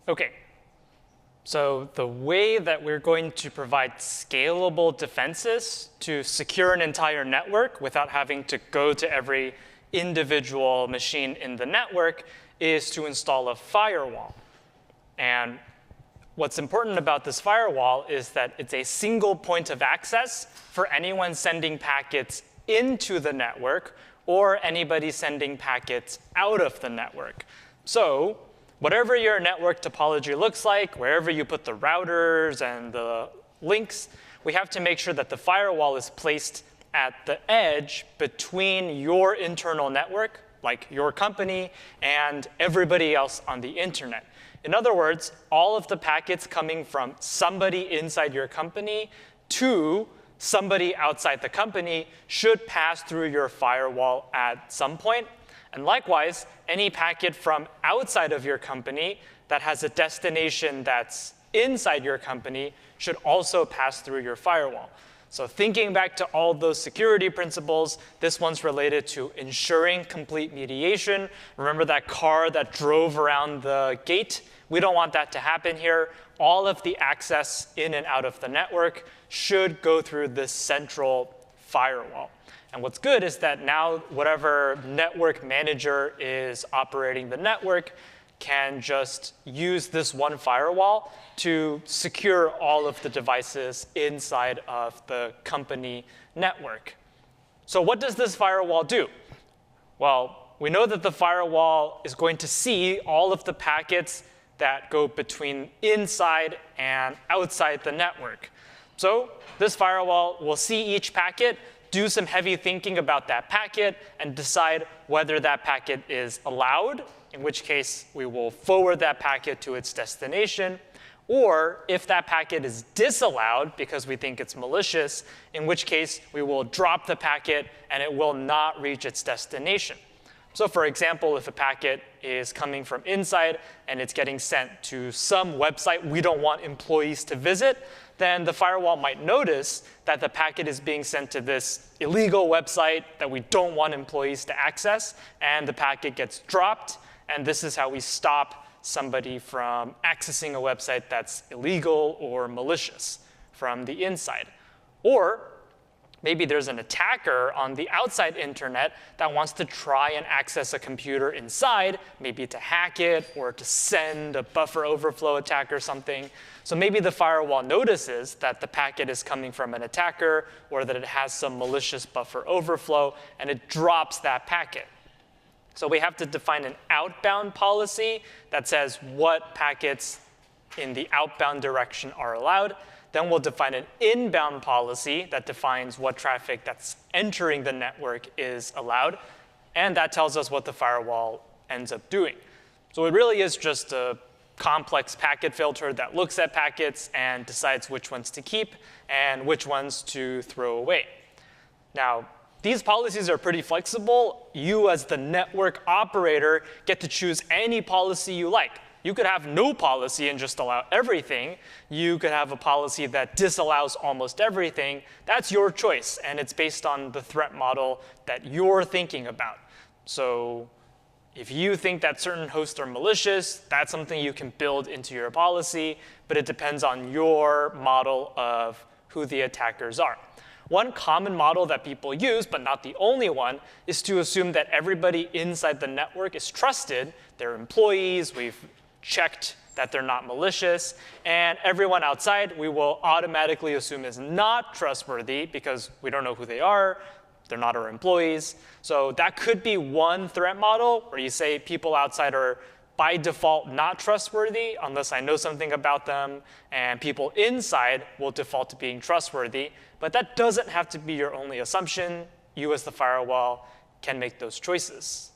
OK. So the way that we're going to provide scalable defenses to secure an entire network without having to go to every individual machine in the network is to install a firewall. And what's important about this firewall is that it's a single point of access for anyone sending packets into the network or anybody sending packets out of the network. So whatever your network topology looks like, wherever you put the routers and the links, we have to make sure that the firewall is placed at the edge between your internal network, like your company, and everybody else on the internet. In other words, all of the packets coming from somebody inside your company to somebody outside the company should pass through your firewall at some point. And likewise, any packet from outside of your company that has a destination that's inside your company should also pass through your firewall. So thinking back to all those security principles, this one's related to ensuring complete mediation. Remember that car that drove around the gate? We don't want that to happen here. All of the access in and out of the network should go through this central firewall. And what's good is that now whatever network manager is operating the network can just use this one firewall to secure all of the devices inside of the company network. So what does this firewall do? Well, we know that the firewall is going to see all of the packets that go between inside and outside the network. So this firewall will see each packet, do some heavy thinking about that packet, and decide whether that packet is allowed, in which case we will forward that packet to its destination, or if that packet is disallowed because we think it's malicious, in which case we will drop the packet and it will not reach its destination. So for example, if a packet is coming from inside and it's getting sent to some website we don't want employees to visit, then the firewall might notice that the packet is being sent to this illegal website that we don't want employees to access, and the packet gets dropped. And this is how we stop somebody from accessing a website that's illegal or malicious from the inside. Or maybe there's an attacker on the outside internet that wants to try and access a computer inside, maybe to hack it or to send a buffer overflow attack or something. So maybe the firewall notices that the packet is coming from an attacker or that it has some malicious buffer overflow, and it drops that packet. So we have to define an outbound policy that says what packets in the outbound direction are allowed. Then we'll define an inbound policy that defines what traffic that's entering the network is allowed. And that tells us what the firewall ends up doing. So it really is just a complex packet filter that looks at packets and decides which ones to keep and which ones to throw away. Now, these policies are pretty flexible. You, as the network operator, get to choose any policy you like. You could have no policy and just allow everything. You could have a policy that disallows almost everything. That's your choice, and it's based on the threat model that you're thinking about. So if you think that certain hosts are malicious, that's something you can build into your policy, but it depends on your model of who the attackers are. One common model that people use, but not the only one, is to assume that everybody inside the network is trusted. They're employees. We've checked that they're not malicious. And everyone outside we will automatically assume is not trustworthy because we don't know who they are. They're not our employees. So that could be one threat model where you say people outside are by default not trustworthy unless I know something about them, and people inside will default to being trustworthy. But that doesn't have to be your only assumption. You, as the firewall, can make those choices.